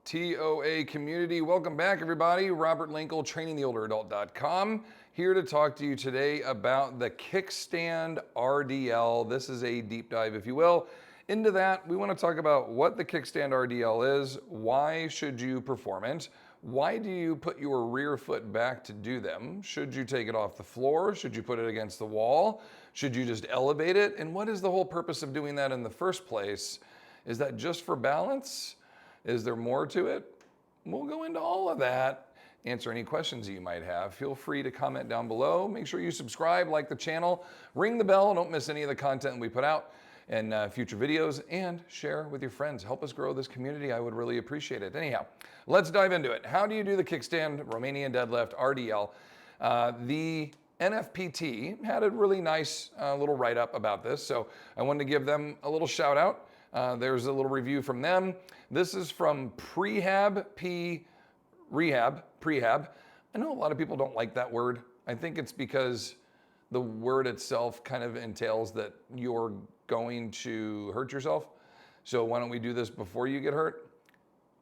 TOA community. Welcome back, everybody. Robert Linkul, trainingtheolderadult.com, here to talk to you today about the Kickstand RDL. This is a deep dive, if you will. Into that, we want to talk about what the Kickstand RDL is, why should you perform it, why do you put your rear foot back to do them, should you take it off the floor, should you put it against the wall, should you just elevate it, and what is the whole purpose of doing that in the first place? Is that just for balance? Is there more to it? We'll go into all of that, answer any questions that you might have. Feel free to comment down below. Make sure you subscribe, like the channel, ring the bell, don't miss any of the content we put out and future videos, and share with your friends. Help us grow this community. I would really appreciate it. Anyhow, let's dive into it. How do you do the kickstand Romanian deadlift RDL? The NFPT had a really nice little write-up about this, so I wanted to give them a little shout out. There's a little review from them. This is from Prehab. I know a lot of people don't like that word. I think it's because the word itself kind of entails that you're going to hurt yourself. So why don't we do this before you get hurt?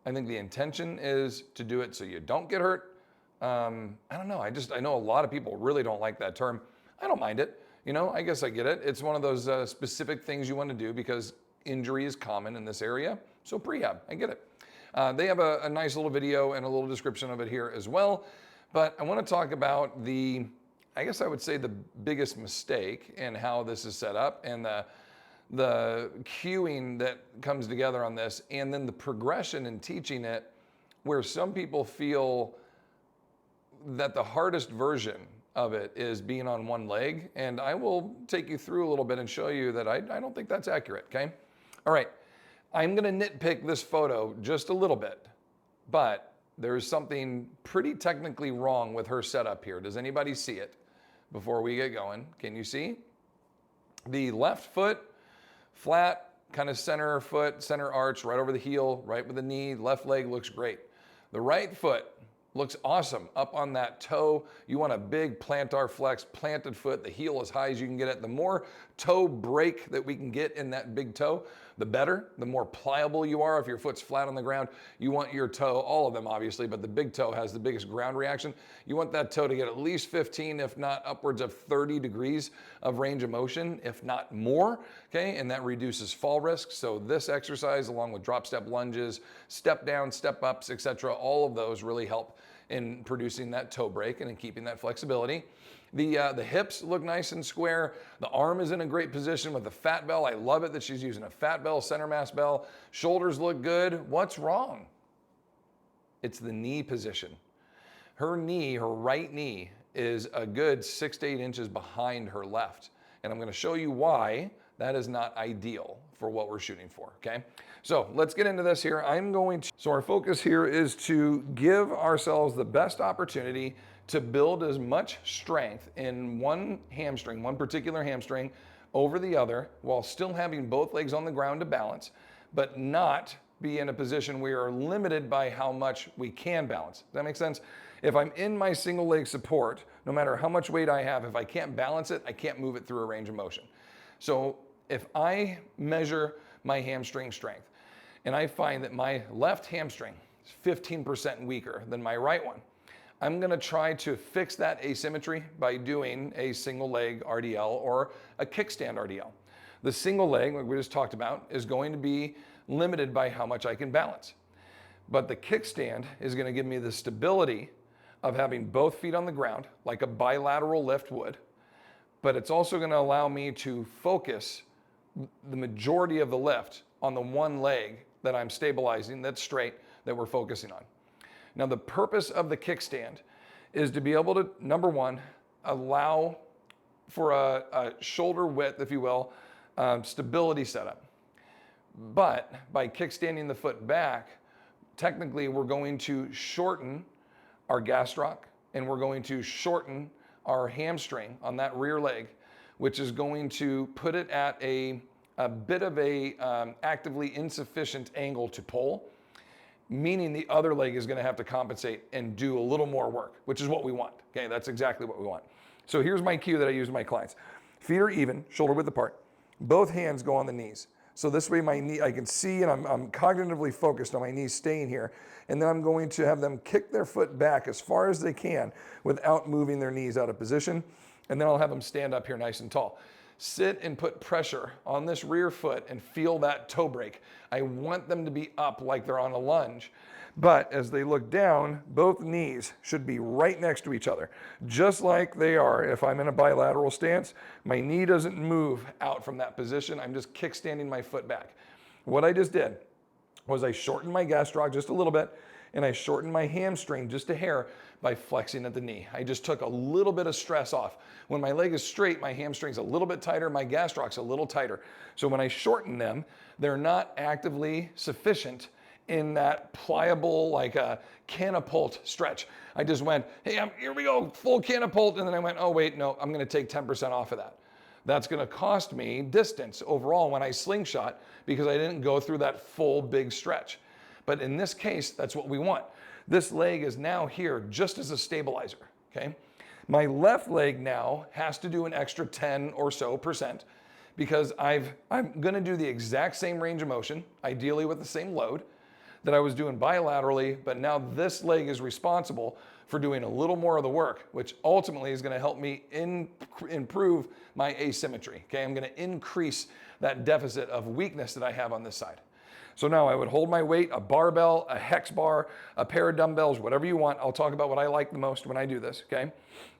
I think the intention is to do it so you don't get hurt. I don't know. I know a lot of people really don't like that term. I don't mind it. You know, I guess I get it. It's one of those specific things you want to do because injury is common in this area. So prehab, I get it. They have a nice little video and a little description of it here as well. But I want to talk about I guess I would say the biggest mistake in how this is set up and the cueing that comes together on this, and then the progression in teaching it, where some people feel that the hardest version of it is being on one leg. And I will take you through a little bit and show you that I don't think that's accurate, okay? All right, I'm gonna nitpick this photo just a little bit, but there's something pretty technically wrong with her setup here. Does anybody see it before we get going? Can you see? The left foot, flat, kind of center foot, center arch, right over the heel, right with the knee, left leg looks great. The right foot looks awesome up on that toe. You want a big plantar flex, planted foot, the heel as high as you can get it. The more toe break that we can get in that big toe, the better, the more pliable you are. If your foot's flat on the ground, you want your toe, all of them obviously, but the big toe has the biggest ground reaction. You want that toe to get at least 15, if not upwards of 30 degrees of range of motion, if not more, okay? And that reduces fall risk. So this exercise, along with drop step lunges, step down, step ups, etc., all of those really help in producing that toe break and in keeping that flexibility. The hips look nice and square. The arm is in a great position with the fat bell. I love it that she's using a fat bell, center mass bell. Shoulders look good. What's wrong? It's the knee position. Her knee, her right knee, is a good 6 to 8 inches behind her left. And I'm going to show you why that is not ideal for what we're shooting for, okay? So let's get into this here. So our focus here is to give ourselves the best opportunity to build as much strength in one hamstring, one particular hamstring, over the other, while still having both legs on the ground to balance, but not be in a position where we are limited by how much we can balance. Does that make sense? If I'm in my single leg support, no matter how much weight I have, if I can't balance it, I can't move it through a range of motion. So if I measure my hamstring strength and I find that my left hamstring is 15% weaker than my right one, I'm gonna try to fix that asymmetry by doing a single leg RDL or a kickstand RDL. The single leg, like we just talked about, is going to be limited by how much I can balance. But the kickstand is gonna give me the stability of having both feet on the ground, like a bilateral lift would, but it's also gonna allow me to focus the majority of the lift on the one leg that I'm stabilizing, that's straight, that we're focusing on. Now, the purpose of the kickstand is to be able to, number one, allow for a shoulder width, if you will, stability setup. But by kickstanding the foot back, technically we're going to shorten our gastroc and we're going to shorten our hamstring on that rear leg, which is going to put it at a bit of a actively insufficient angle to pull, meaning the other leg is going to have to compensate and do a little more work, which is what we want. Okay, that's exactly what we want. So here's my cue that I use with my clients. Feet are even, shoulder width apart. Both hands go on the knees. So this way my knee, I can see and I'm cognitively focused on my knees staying here. And then I'm going to have them kick their foot back as far as they can without moving their knees out of position. And then I'll have them stand up here nice and tall. Sit and put pressure on this rear foot and feel that toe break. I want them to be up like they're on a lunge. But as they look down, both knees should be right next to each other, just like they are if I'm in a bilateral stance. My knee doesn't move out from that position. I'm just kickstanding my foot back. What I just did was I shortened my gastroc just a little bit, and I shortened my hamstring just a hair by flexing at the knee. I just took a little bit of stress off. When my leg is straight, my hamstring's a little bit tighter, my gastroc's a little tighter. So when I shorten them, they're not actively sufficient in that pliable, like a catapult stretch. I just went, hey, here we go, full catapult, and then I went, oh wait, no, I'm gonna take 10% off of that. That's gonna cost me distance overall when I slingshot because I didn't go through that full big stretch. But in this case, that's what we want. This leg is now here just as a stabilizer, okay? My left leg now has to do an extra 10 or so percent because I'm gonna do the exact same range of motion, ideally with the same load that I was doing bilaterally, but now this leg is responsible for doing a little more of the work, which ultimately is gonna help me improve my asymmetry, okay? I'm gonna increase that deficit of weakness that I have on this side. So now I would hold my weight, a barbell, a hex bar, a pair of dumbbells, whatever you want. I'll talk about what I like the most when I do this, okay?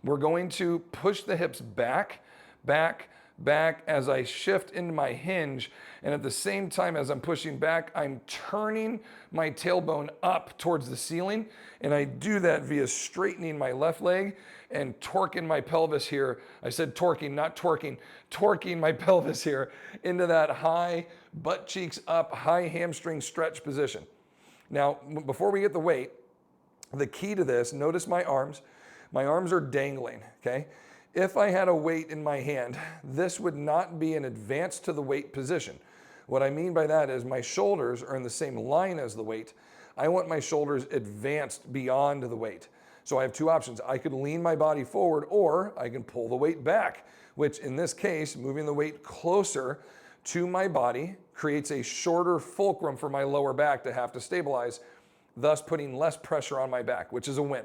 We're going to push the hips back, back, back as I shift into my hinge. And at the same time as I'm pushing back, I'm turning my tailbone up towards the ceiling. And I do that via straightening my left leg and torquing my pelvis here. I said torquing, not twerking. Torquing my pelvis here into that high butt cheeks up, high hamstring stretch position. Now, before we get the weight, the key to this, notice my arms. My arms are dangling, okay? If I had a weight in my hand, this would not be an advance to the weight position. What I mean by that is my shoulders are in the same line as the weight. I want my shoulders advanced beyond the weight. So I have two options. I could lean my body forward or I can pull the weight back, which in this case, moving the weight closer to my body creates a shorter fulcrum for my lower back to have to stabilize, thus putting less pressure on my back, which is a win.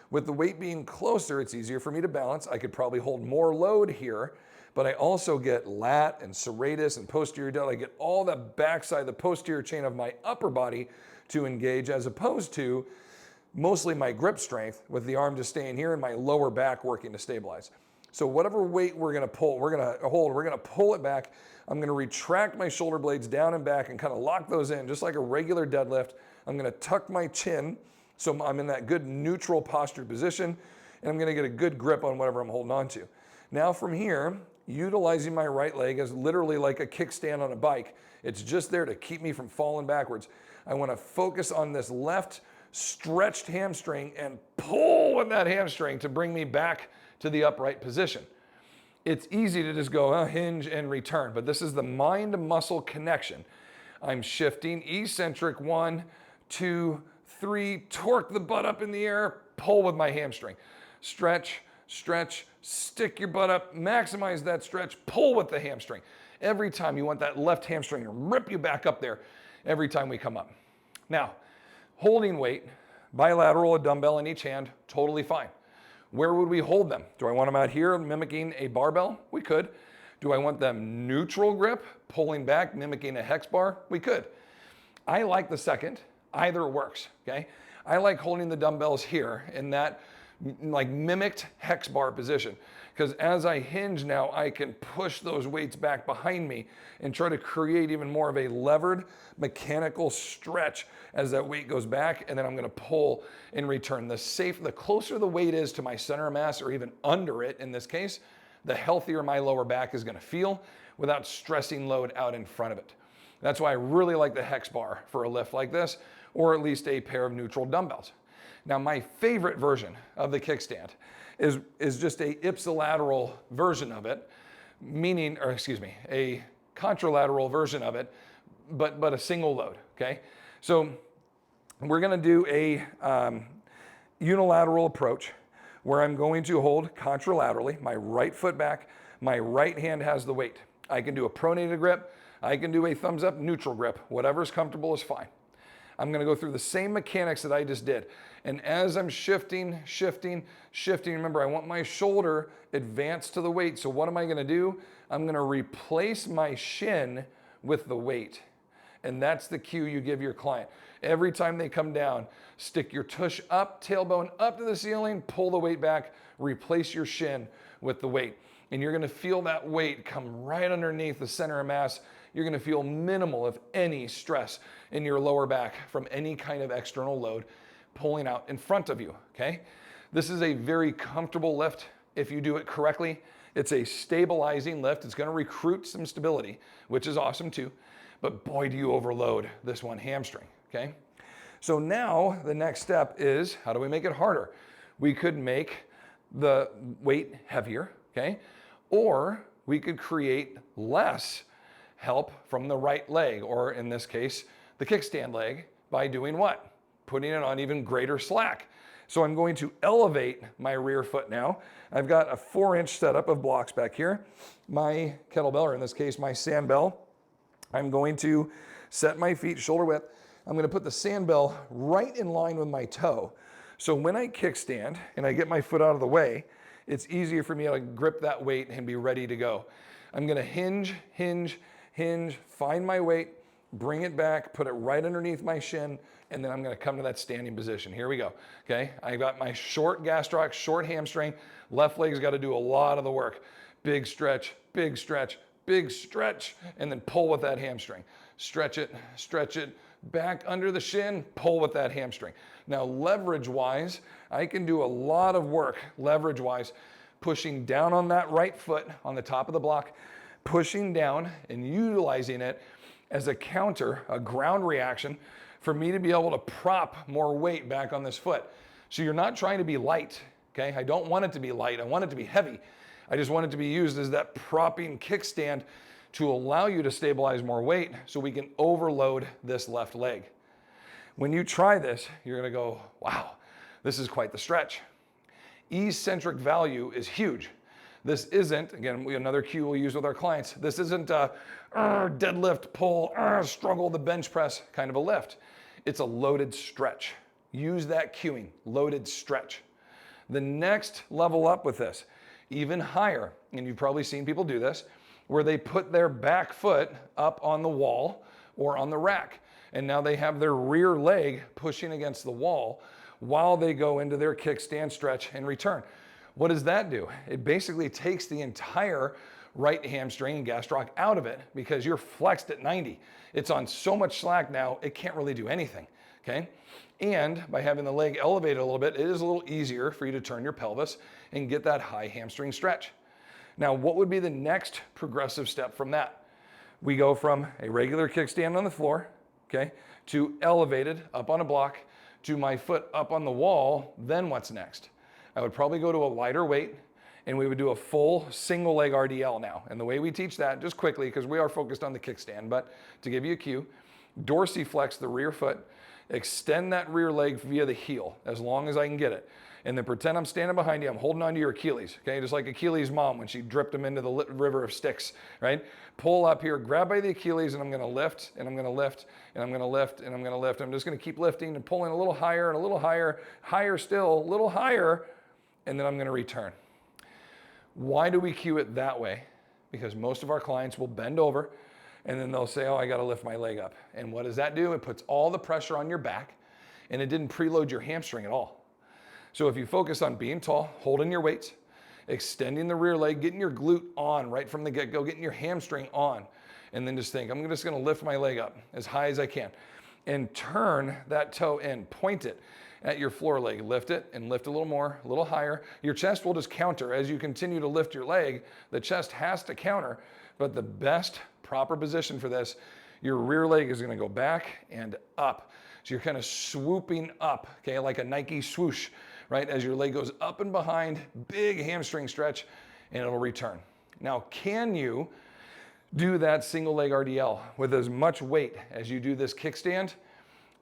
With the weight being closer, it's easier for me to balance. I could probably hold more load here, but I also get lat and serratus and posterior delt. I get all the backside, the posterior chain of my upper body to engage, as opposed to mostly my grip strength with the arm just staying here and my lower back working to stabilize. So whatever weight we're gonna pull, we're gonna hold, we're gonna pull it back. I'm gonna retract my shoulder blades down and back and kind of lock those in, just like a regular deadlift. I'm gonna tuck my chin so I'm in that good neutral postured position, and I'm gonna get a good grip on whatever I'm holding on to. Now from here, utilizing my right leg as literally like a kickstand on a bike. It's just there to keep me from falling backwards. I wanna focus on this left stretched hamstring and pull with that hamstring to bring me back to the upright position. It's easy to just go hinge and return, but this is the mind-muscle connection. I'm shifting eccentric 1, 2, 3, torque the butt up in the air, pull with my hamstring. Stretch, stretch, stick your butt up, maximize that stretch, pull with the hamstring. Every time you want that left hamstring to rip you back up there every time we come up. Now, holding weight, bilateral, a dumbbell in each hand, totally fine. Where would we hold them? Do I want them out here mimicking a barbell? We could. Do I want them neutral grip, pulling back, mimicking a hex bar? We could. I like the second. Either works, okay? I like holding the dumbbells here in that like mimicked hex bar position, because as I hinge now, I can push those weights back behind me and try to create even more of a levered mechanical stretch as that weight goes back, and then I'm gonna pull in return. The closer the weight is to my center of mass, or even under it in this case, the healthier my lower back is gonna feel without stressing load out in front of it. That's why I really like the hex bar for a lift like this, or at least a pair of neutral dumbbells. Now, my favorite version of the kickstand is just a ipsilateral version of it, a contralateral version of it, but a single load, okay? So we're gonna do a unilateral approach where I'm going to hold contralaterally, my right foot back, my right hand has the weight. I can do a pronated grip, I can do a thumbs up neutral grip. Whatever's comfortable is fine. I'm gonna go through the same mechanics that I just did. And as I'm shifting, remember I want my shoulder advanced to the weight. So what am I gonna do? I'm gonna replace my shin with the weight. And that's the cue you give your client. Every time they come down, stick your tush up, tailbone up to the ceiling, pull the weight back, replace your shin with the weight. And you're gonna feel that weight come right underneath the center of mass. You're gonna feel minimal, if any, stress in your lower back from any kind of external load pulling out in front of you, okay? This is a very comfortable lift if you do it correctly. It's a stabilizing lift. It's gonna recruit some stability, which is awesome too. But boy, do you overload this one hamstring, okay? So now the next step is, how do we make it harder? We could make the weight heavier, okay? Or we could create less help from the right leg, or in this case, the kickstand leg, by doing what? Putting it on even greater slack. So I'm going to elevate my rear foot now. I've got a 4-inch setup of blocks back here. My kettlebell, or in this case, my sandbell. I'm going to set my feet shoulder width. I'm gonna put the sandbell right in line with my toe. So when I kickstand and I get my foot out of the way, it's easier for me to grip that weight and be ready to go. I'm gonna hinge, find my weight, bring it back, put it right underneath my shin, and then I'm gonna come to that standing position. Here we go, okay? I got my short gastroc, short hamstring. Left leg's gotta do a lot of the work. Big stretch, and then pull with that hamstring. Stretch it, back under the shin, pull with that hamstring. Now, leverage-wise, I can do a lot of work, leverage-wise, pushing down on that right foot on the top of the block, pushing down and utilizing it as a counter, a ground reaction, for me to be able to prop more weight back on this foot. So you're not trying to be light, okay? I don't want it to be light, I want it to be heavy. I just want it to be used as that propping kickstand to allow you to stabilize more weight so we can overload this left leg. When you try this, you're gonna go, wow, this is quite the stretch. Eccentric value is huge. This isn't, again, another cue we'll use with our clients, this isn't a deadlift, pull, struggle the bench press kind of a lift. It's a loaded stretch. Use that cueing, loaded stretch. The next level up with this, even higher, and you've probably seen people do this, where they put their back foot up on the wall or on the rack. And now they have their rear leg pushing against the wall while they go into their kickstand stretch and return. What does that do? It basically takes the entire right hamstring and gastroc out of it because you're flexed at 90. It's on so much slack now, it can't really do anything, okay? And by having the leg elevated a little bit, it is a little easier for you to turn your pelvis and get that high hamstring stretch. Now, what would be the next progressive step from that? We go from a regular kickstand on the floor, okay, to elevated up on a block, to my foot up on the wall. Then what's next? I would probably go to a lighter weight and we would do a full single leg RDL now. And the way we teach that, just quickly, because we are focused on the kickstand, but to give you a cue, dorsiflex the rear foot, extend that rear leg via the heel as long as I can get it. And then pretend I'm standing behind you, I'm holding onto your Achilles, okay? Just like Achilles' mom when she dripped him into the river of Styx, right? Pull up here, grab by the Achilles, and I'm gonna lift, and I'm gonna lift, and I'm gonna lift, and I'm gonna lift. I'm just gonna keep lifting and pulling a little higher and a little higher, higher still, a little higher, and then I'm gonna return. Why do we cue it that way? Because most of our clients will bend over, and then they'll say, oh, I gotta lift my leg up. And what does that do? It puts all the pressure on your back, and it didn't preload your hamstring at all. So if you focus on being tall, holding your weights, extending the rear leg, getting your glute on right from the get-go, getting your hamstring on, and then just think, I'm just gonna lift my leg up as high as I can and turn that toe in, point it at your floor leg, lift it and lift a little more, a little higher. Your chest will just counter. As you continue to lift your leg, the chest has to counter, but the best proper position for this, your rear leg is gonna go back and up. So you're kind of swooping up, okay, like a Nike swoosh, right? As your leg goes up and behind, big hamstring stretch, and it'll return. Now, can you do that single leg RDL with as much weight as you do this kickstand?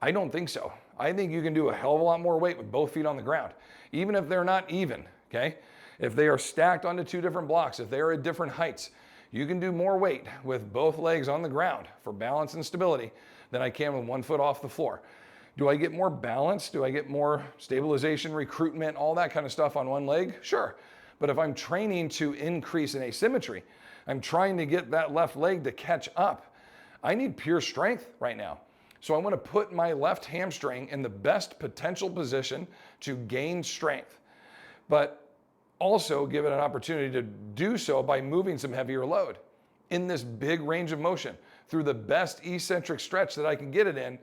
I don't think so. I think you can do a hell of a lot more weight with both feet on the ground, even if they're not even, okay? If they are stacked onto two different blocks, if they are at different heights, You can do more weight with both legs on the ground for balance and stability than I can with one foot off the floor. Do I get more balance? Do I get more stabilization, recruitment, all that kind of stuff on one leg? Sure. But if I'm training to increase in asymmetry, I'm trying to get that left leg to catch up, I need pure strength right now. So I want to put my left hamstring in the best potential position to gain strength, but also give it an opportunity to do so by moving some heavier load in this big range of motion through the best eccentric stretch that I can get it in,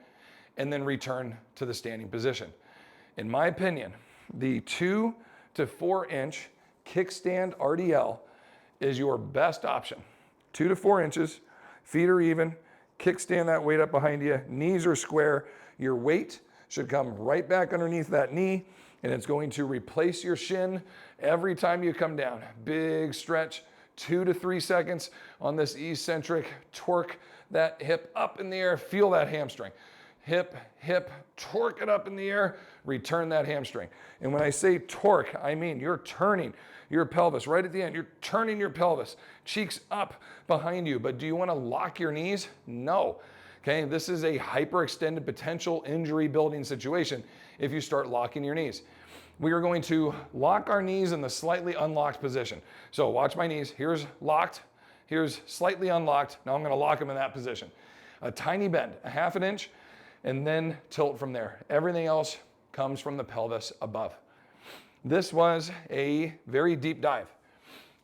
and then return to the standing position. In my opinion, the 2 to 4 inch kickstand RDL is your best option. 2 to 4 inches, feet are even, kickstand that weight up behind you, knees are square, your weight should come right back underneath that knee, and it's going to replace your shin every time you come down. Big stretch, 2 to 3 seconds on this eccentric, torque that hip up in the air, feel that hamstring. Hip, torque it up in the air, return that hamstring. And when I say torque, I mean you're turning your pelvis right at the end. You're turning your pelvis, cheeks up behind you. But do you want to lock your knees? No. Okay, this is a hyperextended potential injury building situation if you start locking your knees. We are going to lock our knees in the slightly unlocked position. So watch my knees. Here's locked. Here's slightly unlocked. Now I'm going to lock them in that position. A tiny bend, a half an inch, and then tilt from there. Everything else comes from the pelvis above. This was a very deep dive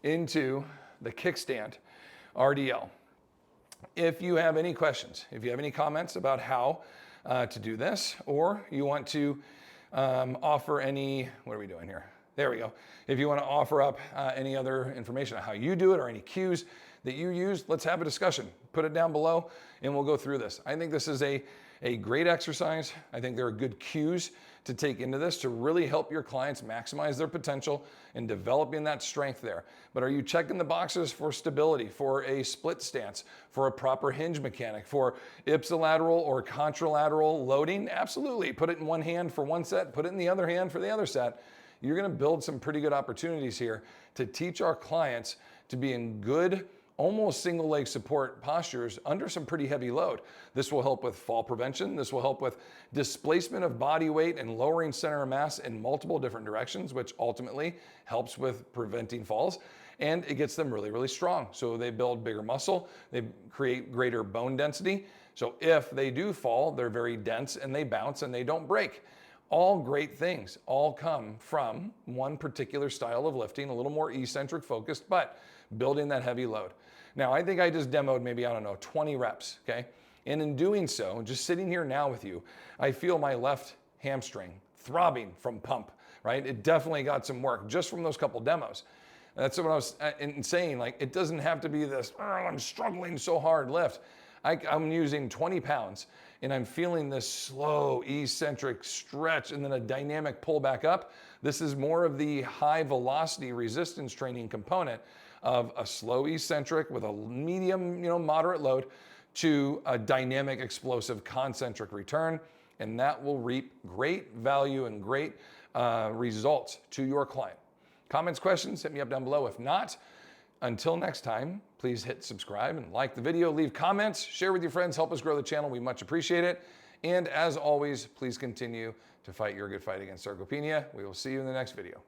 into the kickstand RDL. If you have any questions, if you have any comments about how to do this, or you want to offer any, what are we doing here? There we go. If you want to offer up any other information on how you do it or any cues that you use, let's have a discussion. Put it down below and we'll go through this. I think this is a great exercise. I think there are good cues to take into this to really help your clients maximize their potential in developing that strength there. But are you checking the boxes for stability, for a split stance, for a proper hinge mechanic, for ipsilateral or contralateral loading? Absolutely. Put it in one hand for one set, put it in the other hand for the other set. You're going to build some pretty good opportunities here to teach our clients to be in good, almost single leg support postures under some pretty heavy load. This will help with fall prevention. This will help with displacement of body weight and lowering center of mass in multiple different directions, which ultimately helps with preventing falls. And it gets them really, really strong. So they build bigger muscle, they create greater bone density. So if they do fall, they're very dense and they bounce and they don't break. All great things all come from one particular style of lifting, a little more eccentric focused, but building that heavy load. Now, I think I just demoed maybe, 20 reps, okay? And in doing so, just sitting here now with you, I feel my left hamstring throbbing from pump, right? It definitely got some work just from those couple demos. That's what I was saying, like, it doesn't have to be this, oh, I'm struggling so hard lift. I'm using 20 pounds and I'm feeling this slow eccentric stretch and then a dynamic pull back up. This is more of the high velocity resistance training component of a slow eccentric with a medium, moderate load to a dynamic explosive concentric return. And that will reap great value and great results to your client. Comments, questions, hit me up down below. If not, until next time, please hit subscribe and like the video, leave comments, share with your friends, help us grow the channel. We much appreciate it. And as always, please continue to fight your good fight against sarcopenia. We will see you in the next video.